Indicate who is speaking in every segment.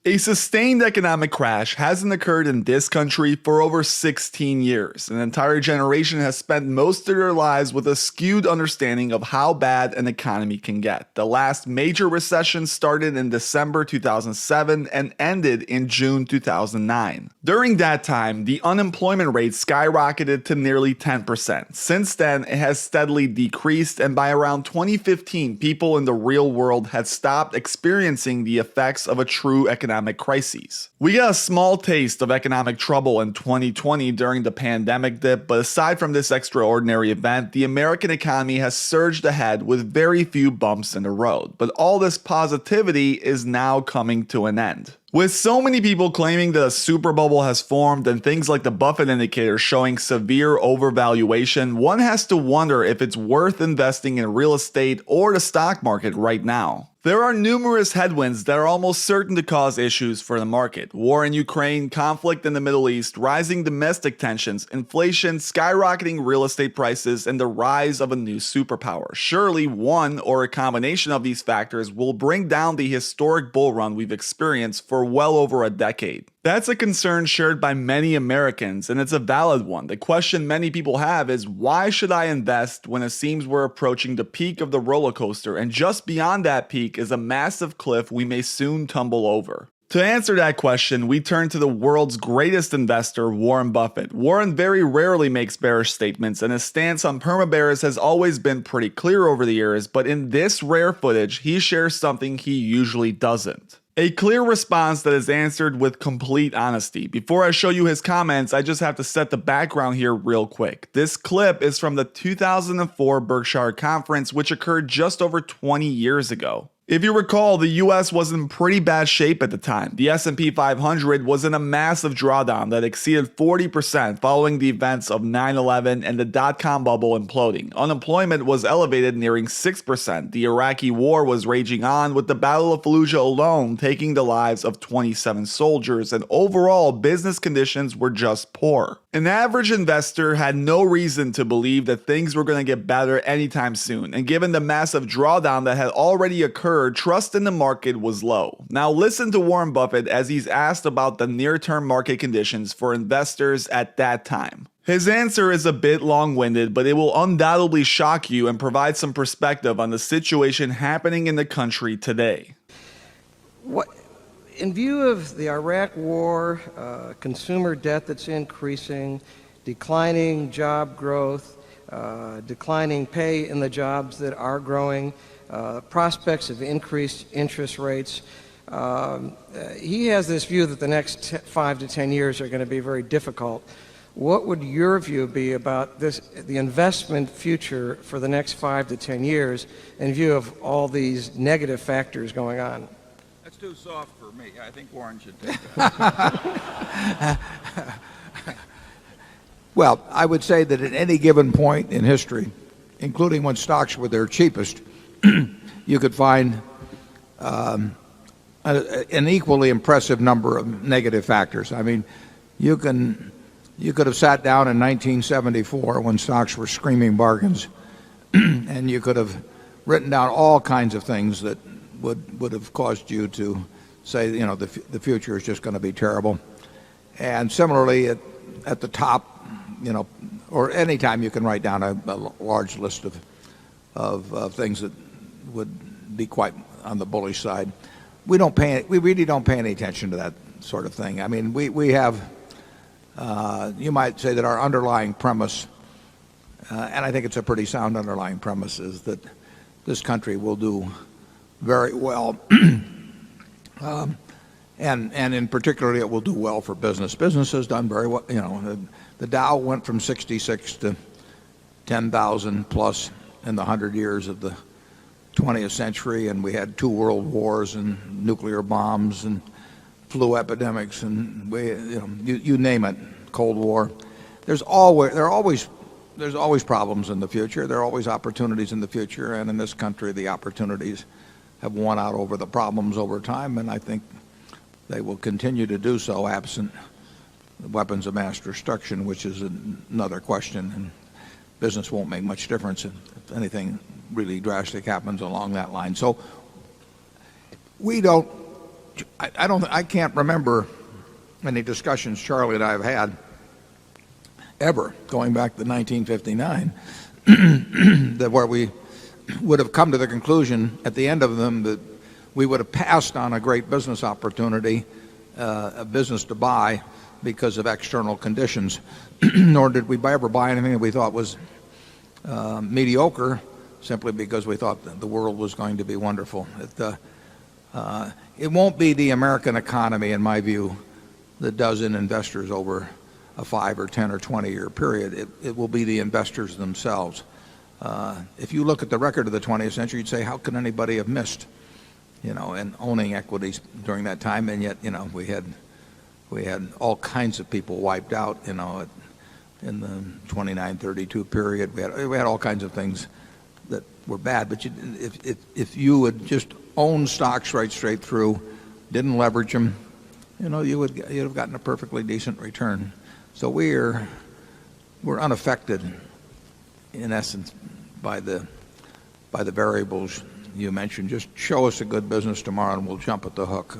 Speaker 1: A sustained economic crash hasn't occurred in this country for over 16 years. An entire generation has spent most of their lives with a skewed understanding of how bad an economy can get. The last major recession started in December 2007 and ended in June 2009. During that time, the unemployment rate skyrocketed to nearly 10%. Since then, it has steadily decreased, and by around 2015, people in the real world had stopped experiencing the effects of a true economic crises. We got a small taste of economic trouble in 2020 during the pandemic dip, but aside from this extraordinary event, the American economy has surged ahead with very few bumps in the road. But all this positivity is now coming to an end. With so many people claiming that a super bubble has formed and things like the Buffett indicator showing severe overvaluation, one has to wonder if it's worth investing in real estate or the stock market right now. There are numerous headwinds that are almost certain to cause issues for the market. War in Ukraine, conflict in the Middle East, rising domestic tensions, inflation, skyrocketing real estate prices, and the rise of a new superpower. Surely one or a combination of these factors will bring down the historic bull run we've experienced for well over a decade. That's a concern shared by many Americans, and it's a valid one. The question many people have is, why should I invest when it seems we're approaching the peak of the roller coaster, and just beyond that peak is a massive cliff we may soon tumble over? To answer that question, we turn to the world's greatest investor, Warren Buffett. Warren very rarely makes bearish statements, and his stance on perma-bears has always been pretty clear over the years, but in this rare footage, he shares something he usually doesn't. A clear response that is answered with complete honesty. Before I show you his comments, I just have to set the background here real quick. This clip is from the 2004 Berkshire Conference, which occurred just over 20 years ago. If you recall, the US was in pretty bad shape at the time. The S&P 500 was in a massive drawdown that exceeded 40% following the events of 9/11 and the dot-com bubble imploding. Unemployment was elevated, nearing 6%. The Iraqi war was raging on, with the Battle of Fallujah alone taking the lives of 27 soldiers, and overall business conditions were just poor. An average investor had no reason to believe that things were going to get better anytime soon, and given the massive drawdown that had already occurred, trust in the market was low. Now listen to Warren Buffett as he's asked about the near-term market conditions for investors at that time. His answer is a bit long-winded, but it will undoubtedly shock you and provide some perspective on the situation happening in the country today.
Speaker 2: In view of the Iraq war, consumer debt that's increasing, declining job growth, declining pay in the jobs that are growing, prospects of increased interest rates, he has this view that the next 5 to 10 years are going to be very difficult. What would your view be about the investment future for the next 5 to 10 years in view of all these negative factors going on?
Speaker 3: That's too soft for me. I think Warren should take that.
Speaker 4: Well, I would say that at any given point in history, including when stocks were their cheapest, you could find an equally impressive number of negative factors. I mean, you could have sat down in 1974 when stocks were screaming bargains, and you could have written down all kinds of things that would have caused you to say, you know, the future is just going to be terrible. And similarly, at the top, you know, or any time you can write down a large list of things that would be quite on the bullish side. We really don't pay any attention to that sort of thing. I mean, we have, you might say that our underlying premise, and I think it's a pretty sound underlying premise, is that this country will do very well, and in particular it will do well for business. Business has done very well. You know, the Dow went from 66 to 10,000 plus in the 100 years of the 20th century, and we had 2 world wars and nuclear bombs and flu epidemics, and you name it, Cold War. There are always problems in the future. There are always opportunities in the future, and in this country the opportunities have won out over the problems over time, and I think they will continue to do so absent weapons of mass destruction, which is another question, and business won't make much difference if anything really drastic happens along that line. So we don't I can't remember any discussions Charlie and I have had ever going back to 1959 that where we would have come to the conclusion at the end of them that we would have passed on a great business opportunity, a business to buy because of external conditions, nor did we ever buy anything that we thought was mediocre simply because we thought that the world was going to be wonderful. It won't be the American economy, in my view, that does in investors over a 5 or 10 or 20-year period. It will be the investors themselves. If you look at the record of the 20th century, you'd say, how could anybody have missed, in owning equities during that time? And yet, we had all kinds of people wiped out, in the 29-32 period. We had all kinds of things that were bad. But if you would just own stocks right straight through, didn't leverage them, you'd have gotten a perfectly decent return. So we're unaffected, in essence, by the variables you mentioned. Just show us a good business tomorrow and we'll jump at the hook.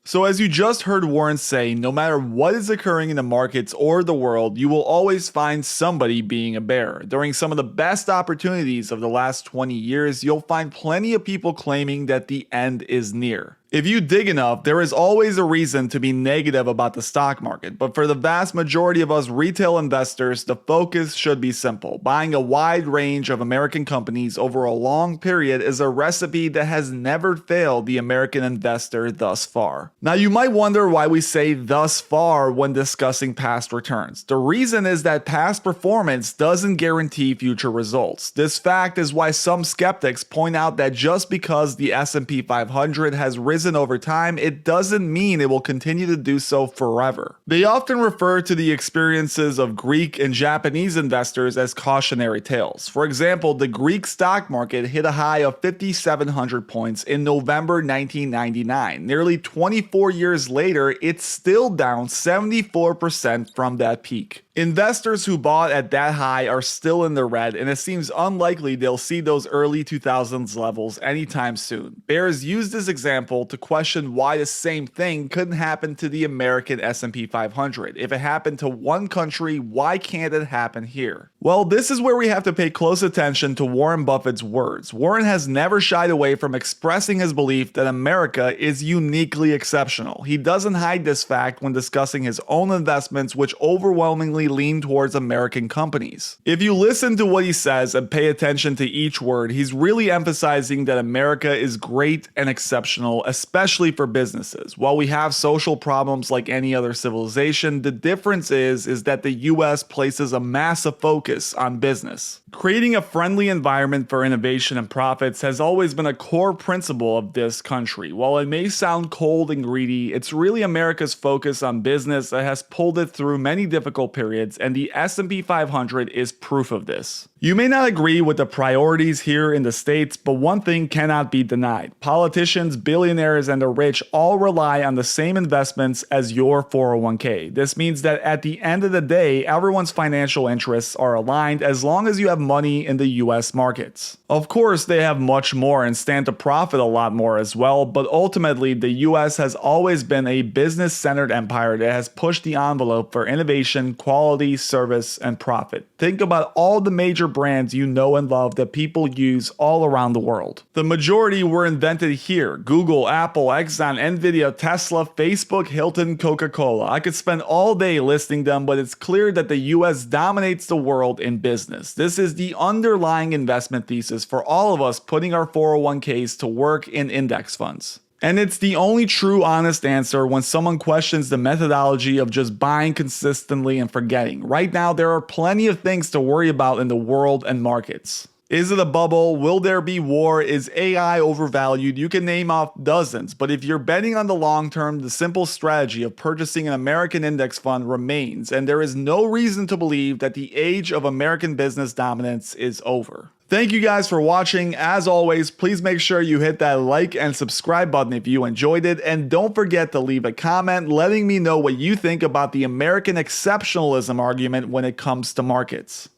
Speaker 1: So as you just heard Warren say, no matter what is occurring in the markets or the world, you will always find somebody being a bear. During some of the best opportunities of the last 20 years, you'll find plenty of people claiming that the end is near. If you dig enough, there is always a reason to be negative about the stock market, but for the vast majority of us retail investors, the focus should be simple. Buying a wide range of American companies over a long period is a recipe that has never failed the American investor thus far. Now, you might wonder why we say thus far when discussing past returns. The reason is that past performance doesn't guarantee future results. This fact is why some skeptics point out that just because the S&P 500 has risen over time, it doesn't mean it will continue to do so forever. They often refer to the experiences of Greek and Japanese investors as cautionary tales. For example, the Greek stock market hit a high of 5,700 points in November 1999. Nearly 24 years later, it's still down 74% from that peak. Investors who bought at that high are still in the red, and it seems unlikely they'll see those early 2000s levels anytime soon. Bears use this example to question why the same thing couldn't happen to the American S&P 500. If it happened to one country, why can't it happen here? Well, this is where we have to pay close attention to Warren Buffett's words. Warren has never shied away from expressing his belief that America is uniquely exceptional. He doesn't hide this fact when discussing his own investments, which overwhelmingly lean towards American companies. If you listen to what he says and pay attention to each word, he's really emphasizing that America is great and exceptional, especially for businesses. While we have social problems like any other civilization, the difference is that the US places a massive focus on business. Creating a friendly environment for innovation and profits has always been a core principle of this country. While it may sound cold and greedy, it's really America's focus on business that has pulled it through many difficult periods, and the S&P 500 is proof of this. You may not agree with the priorities here in the States, but one thing cannot be denied. Politicians, billionaires, and the rich all rely on the same investments as your 401k. This means that at the end of the day, everyone's financial interests are aligned as long as you have money in the US markets. Of course, they have much more and stand to profit a lot more as well, but ultimately, the US has always been a business-centered empire that has pushed the envelope for innovation, quality, service, and profit. Think about all the major brands you know and love that people use all around the world. The majority were invented here: Google, Apple, Exxon, Nvidia, Tesla, Facebook, Hilton, Coca-Cola. I could spend all day listing them, but it's clear that the US dominates the world in business. This is the underlying investment thesis for all of us putting our 401ks to work in index funds. And it's the only true honest answer when someone questions the methodology of just buying consistently and forgetting. Right now, there are plenty of things to worry about in the world and markets. Is it a bubble? Will there be war? Is AI overvalued? You can name off dozens, but if you're betting on the long term, the simple strategy of purchasing an American index fund remains, and there is no reason to believe that the age of American business dominance is over. Thank you guys for watching. As always, please make sure you hit that like and subscribe button if you enjoyed it, and don't forget to leave a comment letting me know what you think about the American exceptionalism argument when it comes to markets.